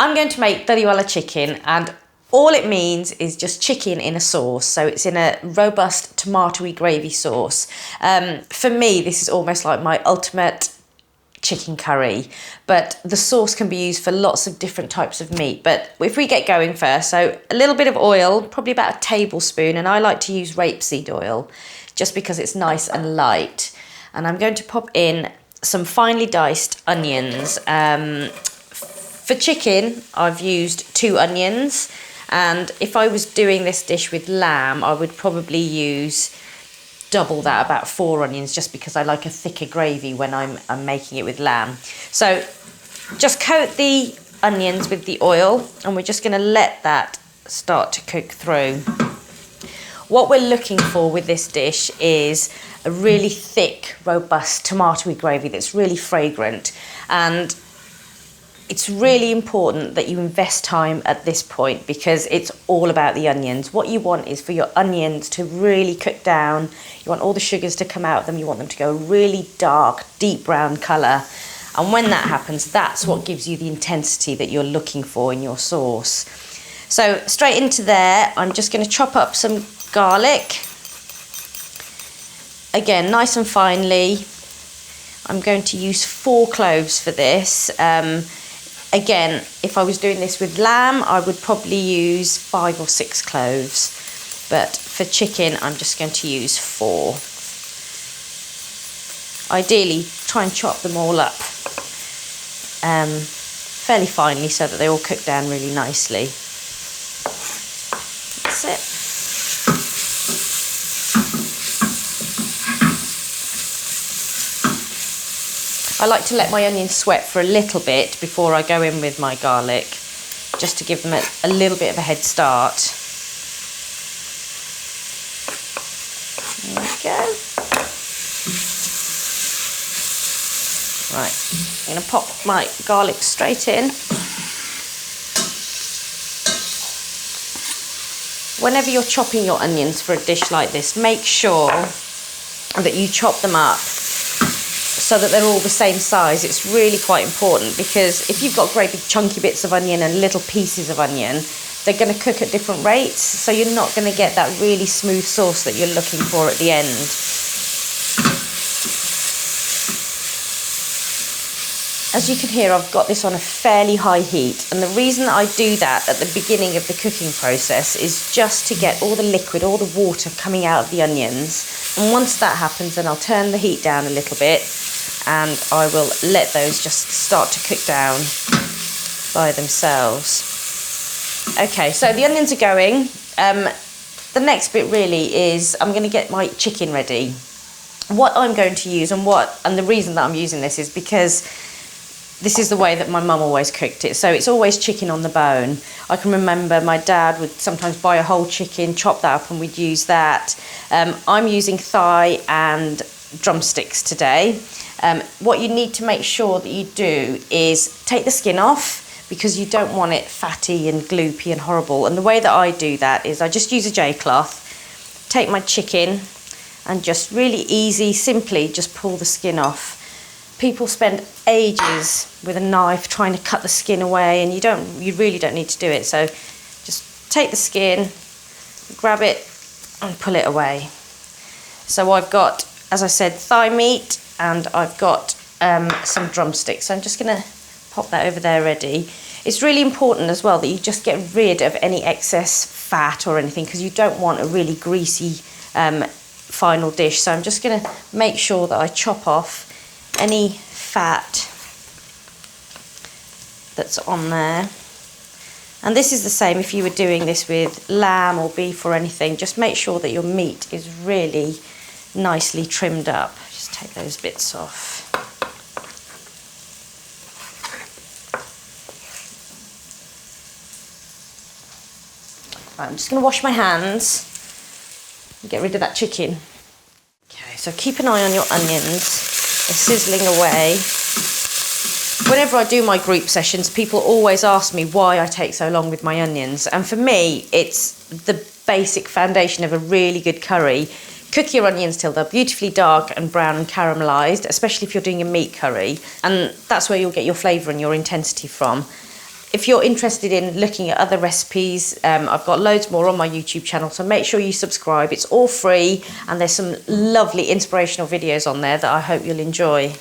I'm going to make dariwala chicken, and all it means is just chicken in a sauce. So it's in a robust tomatoey gravy sauce. For me, this is almost like my ultimate chicken curry, but the sauce can be used for lots of different types of meat. But if we get going first, so a little bit of oil, probably about a tablespoon, and I like to use rapeseed oil just because it's nice and light. And I'm going to pop in some finely diced onions. For chicken, I've used 2 onions, and if I was doing this dish with lamb, I would probably use double that, about 4 onions, just because I like a thicker gravy when I'm making it with lamb. So just coat the onions with the oil, and we're just going to let that start to cook through. What we're looking for with this dish is a really thick, robust tomatoey gravy that's really fragrant, and it's really important that you invest time at this point because it's all about the onions. What you want is for your onions to really cook down. You want all the sugars to come out of them. You want them to go really dark, deep brown colour. And when that happens, that's what gives you the intensity that you're looking for in your sauce. So straight into there, I'm just going to chop up some garlic. Again, nice and finely. I'm going to use 4 cloves for this. Again, if I was doing this with lamb, I would probably use 5 or 6 cloves. But for chicken, I'm just going to use 4. Ideally, try and chop them all up fairly finely so that they all cook down really nicely. That's it. I like to let my onions sweat for a little bit before I go in with my garlic, just to give them a little bit of a head start. There we go. Right, I'm going to pop my garlic straight in. Whenever you're chopping your onions for a dish like this, make sure that you chop them up so that they're all the same size. It's really quite important, because if you've got great big chunky bits of onion and little pieces of onion, they're going to cook at different rates, so you're not going to get that really smooth sauce that you're looking for at the end. As you can hear, I've got this on a fairly high heat, and the reason that I do that at the beginning of the cooking process is just to get all the liquid, all the water coming out of the onions. And once that happens, then I'll turn the heat down a little bit, and I will let those just start to cook down by themselves. Okay, so the onions are going. The next bit really is I'm going to get my chicken ready. What I'm going to use and the reason that I'm using this is because this is the way that my mum always cooked it. So it's always chicken on the bone. I can remember my dad would sometimes buy a whole chicken, chop that up, and we'd use that. I'm using thigh and drumsticks today. What you need to make sure that you do is take the skin off, because you don't want it fatty and gloopy and horrible. And the way that I do that is I just use a J-cloth, take my chicken, and just really easy, simply just pull the skin off. People spend ages with a knife trying to cut the skin away, and you really don't need to do it. So just take the skin, grab it, and pull it away. So I've got, as I said, thigh meat, and I've got some drumsticks. So I'm just going to pop that over there ready. It's really important as well that you just get rid of any excess fat or anything, because you don't want a really greasy final dish. So I'm just going to make sure that I chop off any fat that's on there. And this is the same if you were doing this with lamb or beef or anything. Just make sure that your meat is really nicely trimmed up. Just take those bits off. Right, I'm just going to wash my hands and get rid of that chicken. Okay, so keep an eye on your onions. They're sizzling away. Whenever I do my group sessions, people always ask me why I take so long with my onions. And for me, it's the basic foundation of a really good curry. Cook your onions till they're beautifully dark and brown and caramelised, especially if you're doing a meat curry. And that's where you'll get your flavour and your intensity from. if you're interested in looking at other recipes, I've got loads more on my YouTube channel, so make sure you subscribe. It's all free, and there's some lovely inspirational videos on there that I hope you'll enjoy.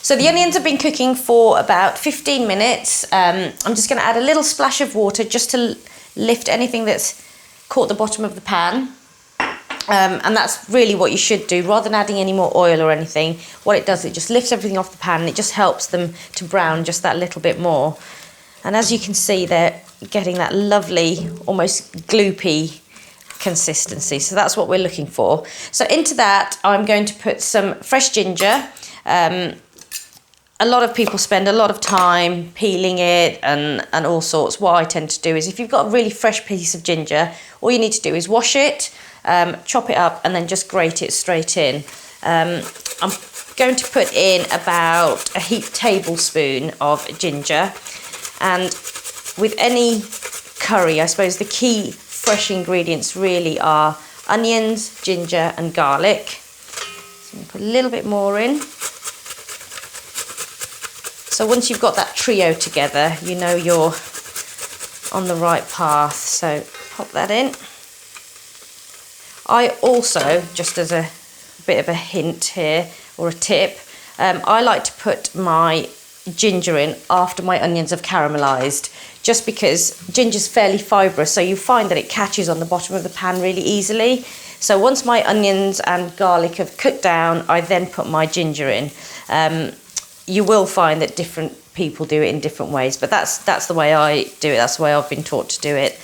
So the onions have been cooking for about 15 minutes. I'm just going to add a little splash of water just to lift anything that's caught the bottom of the pan. And that's really what you should do, rather than adding any more oil or anything. What it does, it just lifts everything off the pan, and it just helps them to brown just that little bit more. And as you can see, they're getting that lovely, almost gloopy consistency. So that's what we're looking for. So into that, I'm going to put some fresh ginger. A lot of people spend a lot of time peeling it and all sorts. What I tend to do is, if you've got a really fresh piece of ginger, all you need to do is wash it, chop it up, and then just grate it straight in. I'm going to put in about a heaped tablespoon of ginger, and with any curry, I suppose the key fresh ingredients really are onions, ginger and garlic. So I'm going to put a little bit more in. So once you've got that trio together, you know you're on the right path. So pop that in. I also, just as a bit of a hint here, or a tip, I like to put my ginger in after my onions have caramelised, just because ginger's fairly fibrous, so you find that it catches on the bottom of the pan really easily. So once my onions and garlic have cooked down, I then put my ginger in. You will find that different people do it in different ways, but that's the way I do it. That's the way I've been taught to do it.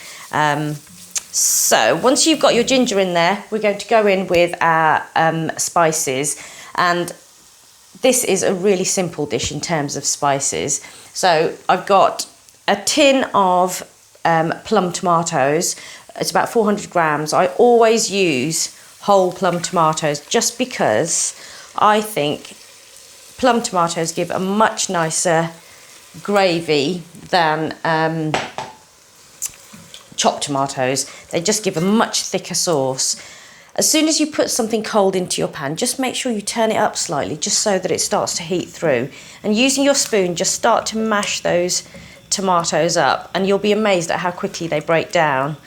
So once you've got your ginger in there, we're going to go in with our spices, and this is a really simple dish in terms of spices. So I've got a tin of plum tomatoes. It's about 400 grams. I always use whole plum tomatoes just because I think plum tomatoes give a much nicer gravy than chopped tomatoes. They just give a much thicker sauce. As soon as you put something cold into your pan, just make sure you turn it up slightly, just so that it starts to heat through. And using your spoon, just start to mash those tomatoes up, and you'll be amazed at how quickly they break down.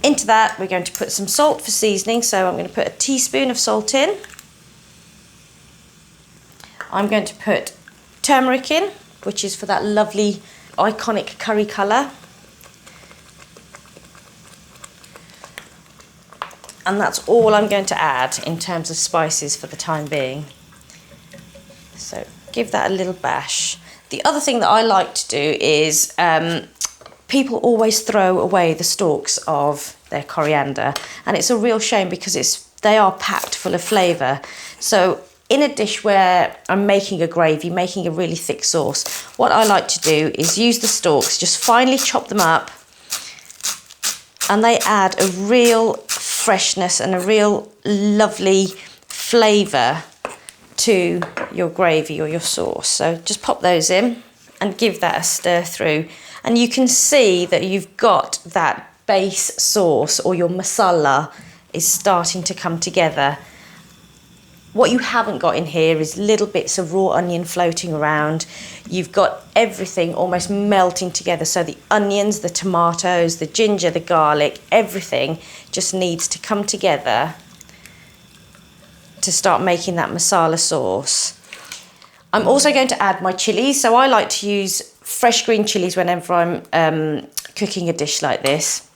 Into that, we're going to put some salt for seasoning. So I'm going to put a teaspoon of salt in. I'm going to put turmeric in, which is for that lovely iconic curry colour. And that's all I'm going to add in terms of spices for the time being. So give that a little bash. The other thing that I like to do is, people always throw away the stalks of their coriander, and it's a real shame because they are packed full of flavour. So in a dish where I'm making a gravy, making a really thick sauce, what I like to do is use the stalks, just finely chop them up, and they add a real freshness and a real lovely flavour to your gravy or your sauce. So just pop those in and give that a stir through, and you can see that you've got that base sauce, or your masala is starting to come together. What you haven't got in here is little bits of raw onion floating around. You've got everything almost melting together. So the onions, the tomatoes, the ginger, the garlic, everything just needs to come together to start making that masala sauce. I'm also going to add my chilies. So I like to use fresh green chilies whenever I'm cooking a dish like this.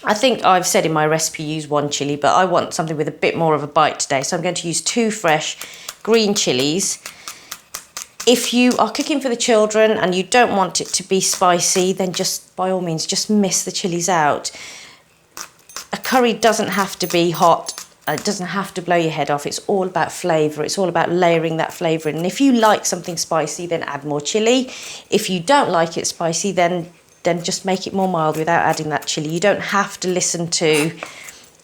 I think I've said in my recipe use one chilli, but I want something with a bit more of a bite today. So I'm going to use 2 fresh green chilies. If you are cooking for the children and you don't want it to be spicy, then just by all means, just miss the chilies out. A curry doesn't have to be hot. It doesn't have to blow your head off. It's all about flavour. It's all about layering that flavour in. And if you like something spicy, then add more chilli. If you don't like it spicy, then just make it more mild without adding that chilli. You don't have to listen to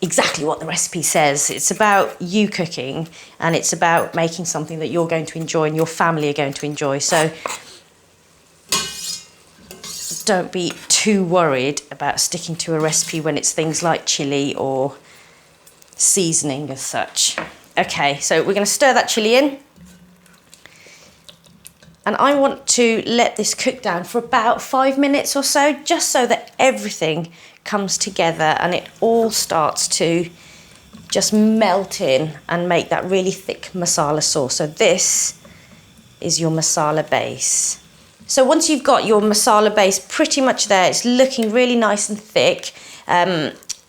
exactly what the recipe says. It's about you cooking, and it's about making something that you're going to enjoy and your family are going to enjoy. So don't be too worried about sticking to a recipe when it's things like chilli or seasoning as such. Okay, so we're going to stir that chilli in. And I want to let this cook down for about 5 minutes or so, just so that everything comes together and it all starts to just melt in and make that really thick masala sauce. So this is your masala base. So once you've got your masala base pretty much there, it's looking really nice and thick,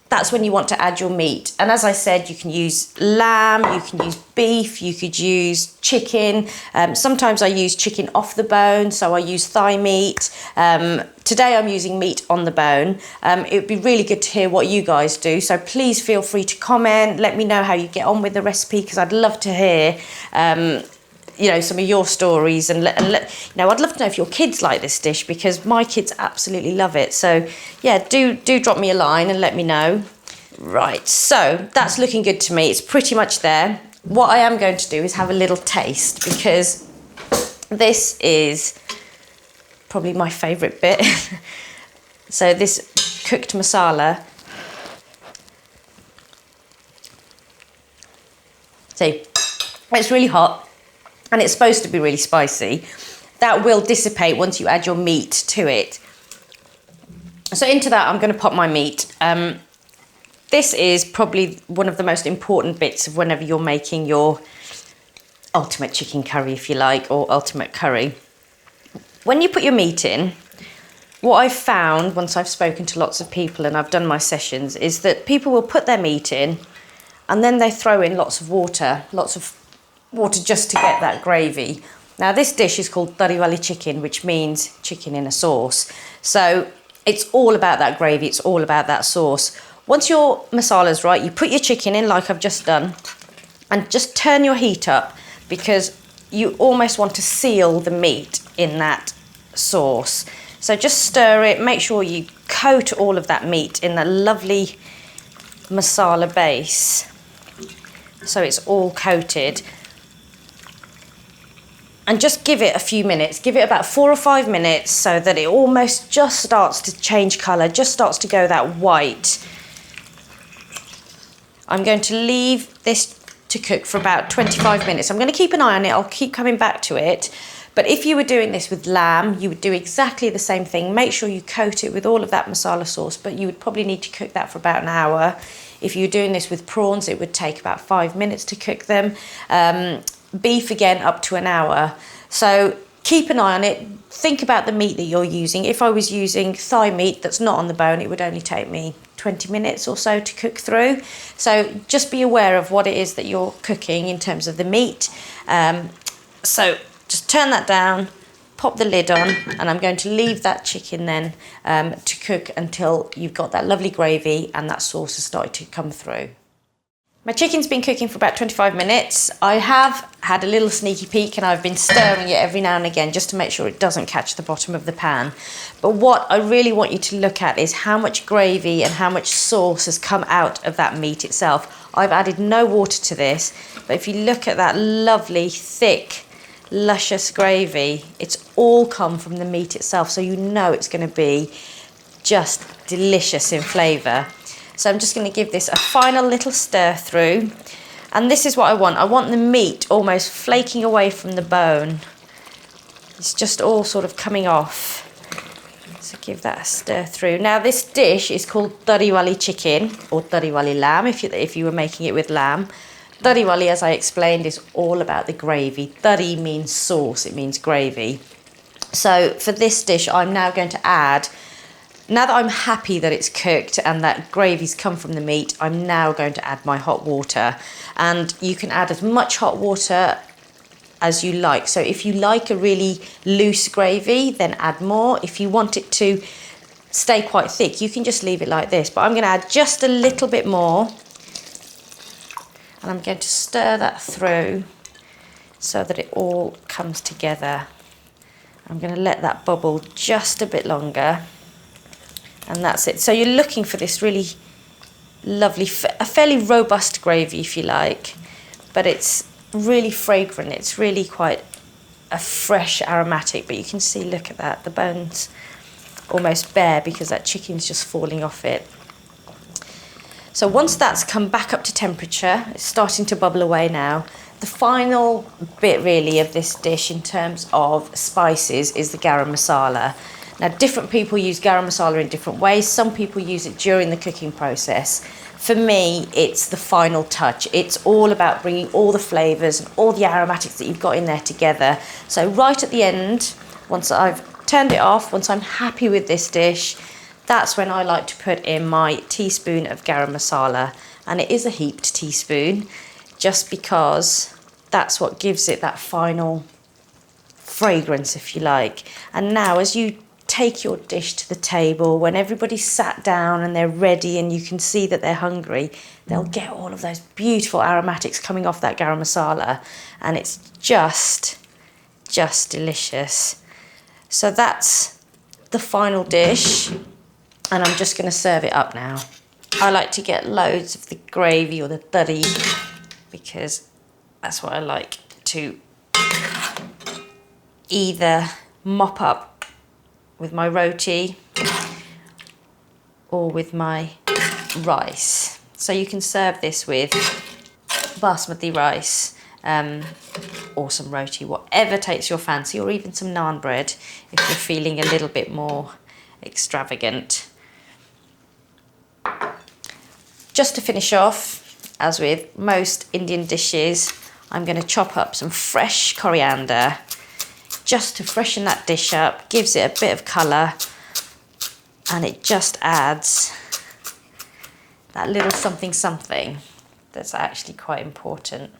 that's when you want to add your meat. And as I said, you can use lamb, you can use beef, you could use chicken. Sometimes I use chicken off the bone, so I use thigh meat. Today I'm using meat on the bone. It would be really good to hear what you guys do. So please feel free to comment, let me know how you get on with the recipe, because I'd love to hear you know, some of your stories, and you know, I'd love to know if your kids like this dish, because my kids absolutely love it. So yeah, do drop me a line and let me know. Right, so that's looking good to me. It's pretty much there. What I am going to do is have a little taste, because this is probably my favourite bit. So this cooked masala. See, it's really hot. And it's supposed to be really spicy. That will dissipate once you add your meat to it. So into that, I'm going to pop my meat. This is probably one of the most important bits of whenever you're making your ultimate chicken curry, if you like, or ultimate curry. When you put your meat in, what I've found once I've spoken to lots of people and I've done my sessions is that people will put their meat in and then they throw in lots of water just to get that gravy. Now this dish is called tariwali chicken, which means chicken in a sauce. So it's all about that gravy, it's all about that sauce. Once your masala's right, you put your chicken in like I've just done, and just turn your heat up, because you almost want to seal the meat in that sauce. So just stir it, make sure you coat all of that meat in that lovely masala base, so it's all coated. And just give it a few minutes, give it about 4 or 5 minutes, so that it almost just starts to change colour, just starts to go that white. I'm going to leave this to cook for about 25 minutes. I'm going to keep an eye on it, I'll keep coming back to it. But if you were doing this with lamb, you would do exactly the same thing. Make sure you coat it with all of that masala sauce, but you would probably need to cook that for about an hour. If you're doing this with prawns, it would take about 5 minutes to cook them. Beef, again, up to an hour. So keep an eye on it. Think about the meat that you're using. If I was using thigh meat that's not on the bone, it would only take me 20 minutes or so to cook through. So just be aware of what it is that you're cooking in terms of the meat. So just turn that down, pop the lid on, and I'm going to leave that chicken then to cook until you've got that lovely gravy and that sauce has started to come through. My chicken's been cooking for about 25 minutes. I have had a little sneaky peek and I've been stirring it every now and again just to make sure it doesn't catch the bottom of the pan. But what I really want you to look at is how much gravy and how much sauce has come out of that meat itself. I've added no water to this, but if you look at that lovely, thick, luscious gravy, it's all come from the meat itself, so you know it's going to be just delicious in flavour. So I'm just going to give this a final little stir through, and this is what I want. I want the meat almost flaking away from the bone. It's just all sort of coming off. So give that a stir through. Now this dish is called tariwali chicken, or tariwali lamb if you were making it with lamb. Tariwali, as I explained, is all about the gravy. Tari means sauce, it means gravy. So for this dish, I'm now going to add, now that I'm happy that it's cooked and that gravy's come from the meat, I'm now going to add my hot water. And you can add as much hot water as you like. So if you like a really loose gravy, then add more. If you want it to stay quite thick, you can just leave it like this. But I'm going to add just a little bit more. And I'm going to stir that through so that it all comes together. I'm going to let that bubble just a bit longer. And that's it. So you're looking for this really lovely, a fairly robust gravy, if you like, but it's really fragrant. It's really quite a fresh aromatic, but you can see, look at that, the bone's almost bare because that chicken's just falling off it. So once that's come back up to temperature, it's starting to bubble away now. The the final bit really of this dish in terms of spices is the garam masala. Now, different people use garam masala in different ways. Some people use it during the cooking process. For me, it's the final touch. It's all about bringing all the flavours and all the aromatics that you've got in there together. So right at the end, once I've turned it off, once I'm happy with this dish, that's when I like to put in my teaspoon of garam masala. And it is a heaped teaspoon, just because that's what gives it that final fragrance, if you like. And now, as you take your dish to the table, when everybody's sat down and they're ready and you can see that they're hungry, they'll get all of those beautiful aromatics coming off that garam masala, and it's just delicious. So that's the final dish, and I'm just going to serve it up now. I like to get loads of the gravy or the toddy, because that's what I like to either mop up with my roti or with my rice. So you can serve this with basmati rice or some roti, whatever takes your fancy, or even some naan bread if you're feeling a little bit more extravagant. Just to finish off, as with most Indian dishes, I'm going to chop up some fresh coriander just to freshen that dish up, gives it a bit of colour, and it just adds that little something something that's actually quite important.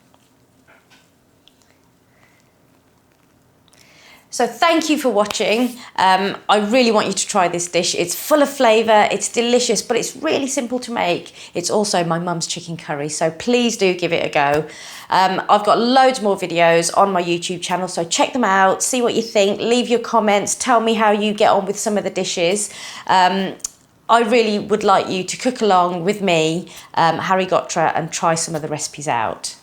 So thank you for watching. I really want you to try this dish. It's full of flavour, it's delicious, but it's really simple to make. It's also my mum's chicken curry, so please do give it a go. I've got loads more videos on my YouTube channel, so check them out, see what you think, leave your comments, tell me how you get on with some of the dishes. I really would like you to cook along with me, Harry Ghotra, and try some of the recipes out.